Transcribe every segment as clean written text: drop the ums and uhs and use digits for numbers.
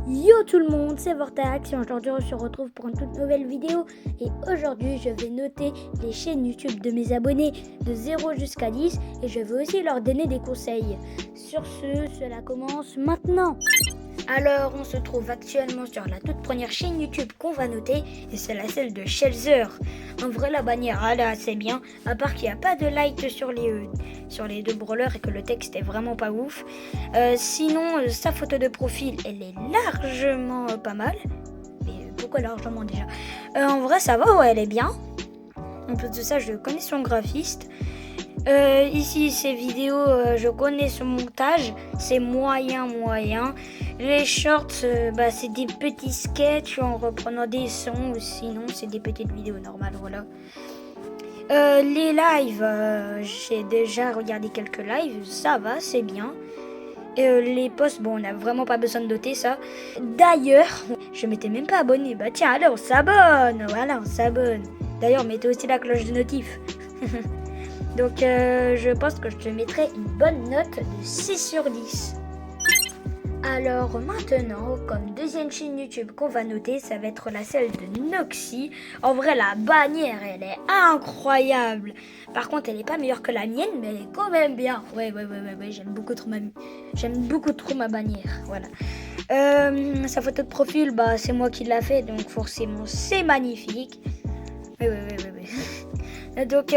Yo tout le monde, c'est Vortex et aujourd'hui on se retrouve pour une toute nouvelle vidéo et aujourd'hui je vais noter les chaînes YouTube de mes abonnés de 0 jusqu'à 10 et je vais aussi leur donner des conseils. Sur ce, cela commence maintenant. Alors on se trouve actuellement sur la toute première chaîne YouTube qu'on va noter et c'est celle de Shelzer. En vrai la bannière elle est assez bien, à part qu'il n'y a pas de like sur les deux brawlers et que le texte est vraiment pas ouf. Sinon sa photo de profil elle est largement pas mal. Mais pourquoi largement déjà en vrai ça va, ouais elle est bien. En plus de ça je connais son graphiste. Ici ces vidéos je connais son montage, c'est moyen. Les shorts c'est des petits sketchs en reprenant des sons ou sinon c'est des petites vidéos normales, voilà. Les lives, j'ai déjà regardé quelques lives, ça va, c'est bien. Les posts, bon on n'a vraiment pas besoin de noter ça. D'ailleurs, je m'étais même pas abonné, bah tiens allez on s'abonne, voilà on s'abonne. D'ailleurs mettez aussi la cloche de notif. Donc je pense que je te mettrai une bonne note de 6 sur 10. Alors maintenant, comme deuxième chaîne YouTube qu'on va noter, ça va être celle de Noxy. En vrai, la bannière, elle est incroyable. Par contre, elle n'est pas meilleure que la mienne, mais elle est quand même bien. Ouais, j'aime beaucoup trop ma bannière, voilà. Sa photo de profil, c'est moi qui l'a fait, donc forcément, c'est magnifique. Ouais. Donc...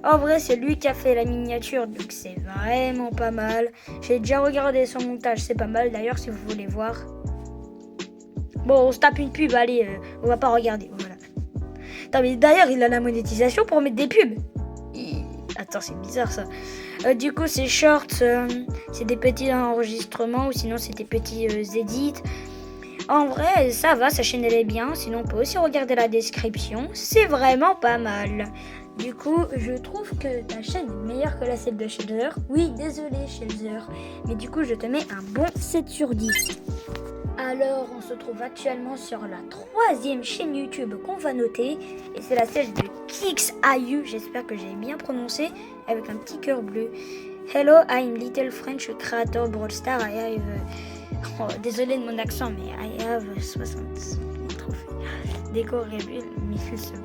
en vrai, c'est lui qui a fait la miniature, donc c'est vraiment pas mal. J'ai déjà regardé son montage, c'est pas mal. D'ailleurs, si vous voulez voir. Bon, on se tape une pub, allez, on va pas regarder, voilà. Attends, mais d'ailleurs, il a la monétisation pour mettre des pubs. Attends, c'est bizarre ça. Du coup, ces shorts, c'est des petits enregistrements ou sinon c'est des petits edits. En vrai, ça va, sa chaîne elle est bien. Sinon, on peut aussi regarder la description. C'est vraiment pas mal. Du coup, je trouve que ta chaîne est meilleure que celle de Shelzer. Oui, désolé Shelzer. Mais du coup, je te mets un bon 7 sur 10. Alors, on se trouve actuellement sur la troisième chaîne YouTube qu'on va noter. Et c'est celle de KixAU. J'espère que j'ai bien prononcé. Avec un petit cœur bleu. Hello, I'm Little French Creator Brawl Star. I have... désolé de mon accent, mais I have 60 trophées. Décor révèle 1000 secondes.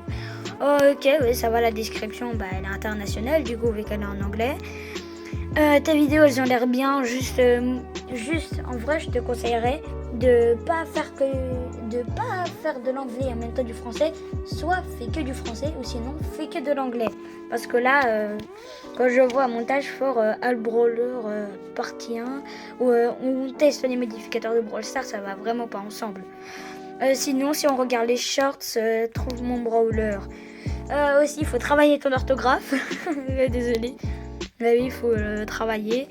Ok, oui, ça va, la description, elle est internationale, du coup, vu qu'elle est en anglais. Tes vidéos, elles ont l'air bien, juste, en vrai, je te conseillerais de pas faire de l'anglais en même temps du français, soit fais que du français, ou sinon, fais que de l'anglais. Parce que là, quand je vois un montage fort All Brawler partie 1, où on teste les modificateurs de Brawl Stars, ça va vraiment pas ensemble. Sinon, si on regarde les shorts, trouve mon brawler. Aussi, il faut travailler ton orthographe. Désolée. Mais oui, il faut travailler.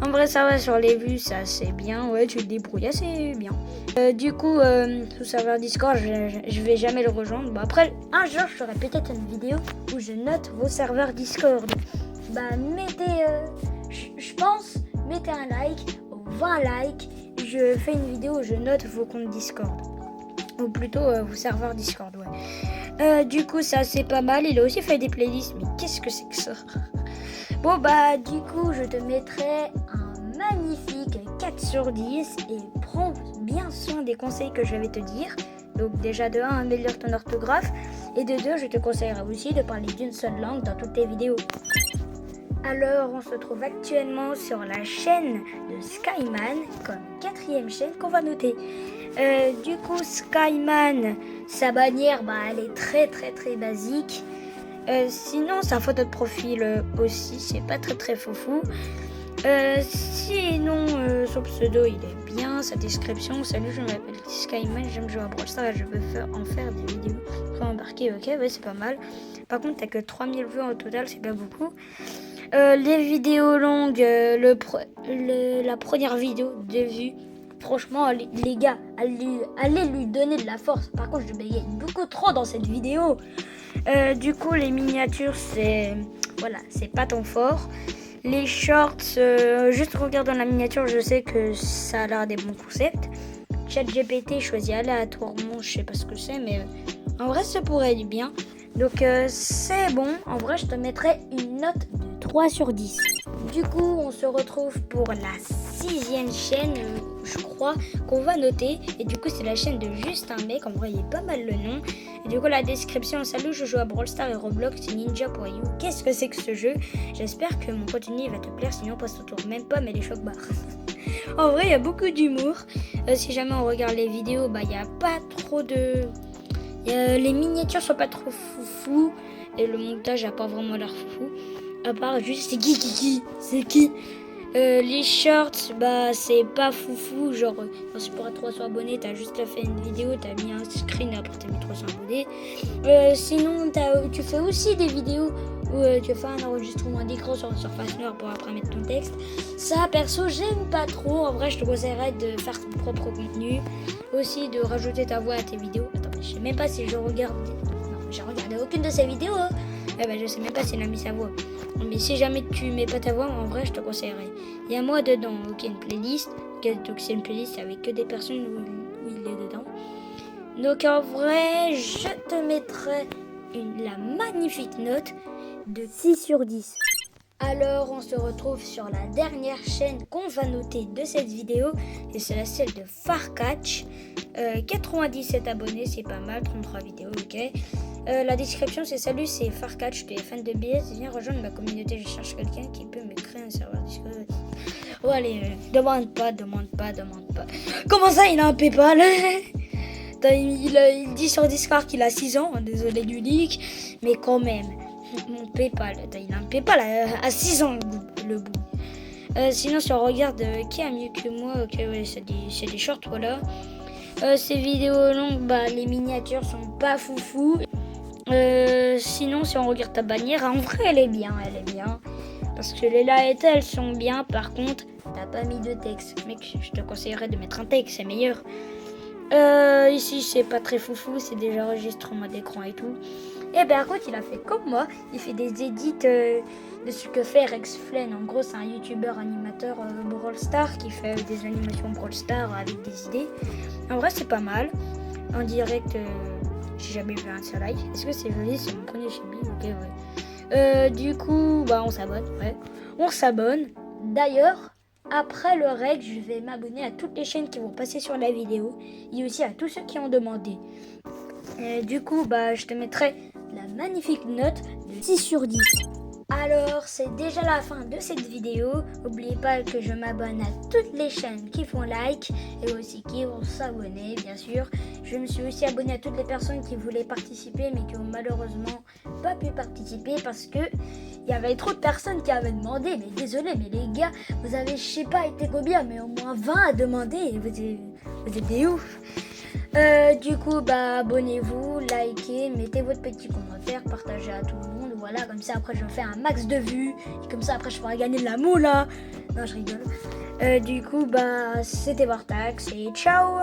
En vrai, ça va sur les vues, ça c'est bien. Ouais, tu te débrouilles assez bien. Du coup, sous serveur Discord, je vais jamais le rejoindre. Après, un jour, je ferai peut-être une vidéo où je note vos serveurs Discord. Mettez, je pense, mettez un like, 20 likes. Je fais une vidéo où je note vos comptes Discord. Ou plutôt vos serveurs Discord, ouais. Du coup, ça c'est pas mal. Il a aussi fait des playlists, mais qu'est-ce que c'est que ça? Bon, du coup, je te mettrai un magnifique 4 sur 10 et prends bien soin des conseils que je vais te dire. Donc, déjà de 1, améliore ton orthographe. Et de 2, je te conseillerais aussi de parler d'une seule langue dans toutes tes vidéos. Alors, on se trouve actuellement sur la chaîne de Skyman comme 4e chaîne qu'on va noter. Du coup, Skyman, sa bannière, elle est très basique. Sinon, sa photo de profil aussi, c'est pas très foufou. Sinon, son pseudo, il est bien. Sa description, salut, je m'appelle Skyman, j'aime jouer à Brawl Stars et je veux en faire des vidéos. Embarqué, ok, ouais, c'est pas mal. Par contre, t'as que 3000 vues en total, c'est pas beaucoup. Les vidéos longues, la première vidéo de vue, franchement, les gars, allez lui donner de la force. Par contre, je bégaye beaucoup trop dans cette vidéo. Du coup, les miniatures, c'est pas ton fort. Les shorts, juste en regardant la miniature, je sais que ça a l'air des bons concepts. ChatGPT choisit aléatoirement, je sais pas ce que c'est, mais en vrai, ça pourrait être bien. Donc, c'est bon. En vrai, je te mettrai une note de 3 sur 10. Du coup, on se retrouve pour la 6e chaîne. je crois, qu'on va noter. Et du coup, c'est la chaîne de Juste un mec. En vrai, il est pas mal le nom. Et du coup, la description, salut, je joue à Brawl Stars et Roblox, c'est Ninja pour You. Qu'est-ce que c'est que ce jeu? J'espère que mon contenu va te plaire, sinon passe au tour. Même pas, mais les chocs barres. En vrai, il y a beaucoup d'humour. Si jamais on regarde les vidéos, bah, il n'y a pas trop de... les miniatures sont pas trop foufou. Et le montage n'a pas vraiment l'air foufou. À part juste, c'est qui les shorts, bah c'est pas foufou. Genre, quand tu pourras 300 abonnés, t'as juste fait une vidéo, t'as mis un screen et après t'as mis 300 abonnés. Sinon, tu fais aussi des vidéos où tu fais un enregistrement d'écran sur une surface noire pour après mettre ton texte. Ça, perso, j'aime pas trop. En vrai, je te conseillerais de faire ton propre contenu. Aussi, de rajouter ta voix à tes vidéos. Attends, je sais même pas si je regarde. Non, j'ai regardé aucune de ces vidéos. Hein. Bah, je sais même pas si elle a mis sa voix. Mais si jamais tu mets pas ta voix, en vrai, je te conseillerais. Il y a moi dedans, ok, une playlist. Donc c'est une playlist avec que des personnes où il est dedans. Donc en vrai, je te mettrai la magnifique note de 6 sur 10. Alors on se retrouve sur la dernière chaîne qu'on va noter de cette vidéo. Et c'est celle de Farcatch. 97 abonnés, c'est pas mal, 33 vidéos, ok. La description c'est salut, c'est Farcatch, tu es fan de BS, viens rejoindre ma communauté, je cherche quelqu'un qui peut me créer un serveur Discord. Oh allez, demande pas. Comment ça il a un Paypal? Il dit sur Discord qu'il a 6 ans, désolé du leak, mais quand même, mon Paypal, il a un Paypal à 6 ans le bout. Sinon si on regarde qui a mieux que moi, ok ouais c'est des shorts voilà. Ces vidéos longues, bah les miniatures sont pas foufou. Sinon, si on regarde ta bannière, en vrai, elle est bien. Parce que les lights, elles sont bien. Par contre, t'as pas mis de texte. Mec, je te conseillerais de mettre un texte, c'est meilleur. Ici, c'est pas très foufou, c'est déjà enregistrement d'écran et tout. Et ben, écoute, il a fait comme moi. Il fait des edits de ce que fait Rex Flen. En gros, c'est un youtubeur animateur Brawl Stars qui fait des animations Brawl Stars avec des idées. En vrai, c'est pas mal. En direct... j'ai jamais vu un seul like. Est-ce que c'est joli? C'est mon premier chibi. Ok, ouais. Du coup, bah on s'abonne. Ouais. On s'abonne. D'ailleurs, après le règle, je vais m'abonner à toutes les chaînes qui vont passer sur la vidéo. Et aussi à tous ceux qui ont demandé. Du coup, bah je te mettrai la magnifique note de 6 sur 10. Alors, c'est déjà la fin de cette vidéo. N'oubliez pas que je m'abonne à toutes les chaînes qui font like et aussi qui vont s'abonner, bien sûr. Je me suis aussi abonné à toutes les personnes qui voulaient participer mais qui ont malheureusement pas pu participer parce que il y avait trop de personnes qui avaient demandé. Mais désolé, mais les gars, vous avez, je sais pas, été combien, mais au moins 20 à demander. Et vous êtes des ouf. Du coup, bah abonnez-vous, likez, mettez votre petit commentaire, partagez à tout le monde. Voilà, comme ça après je fais un max de vues. Et comme ça après je pourrai gagner de la moula. Non, je rigole. Du coup, bah c'était Vortax et ciao.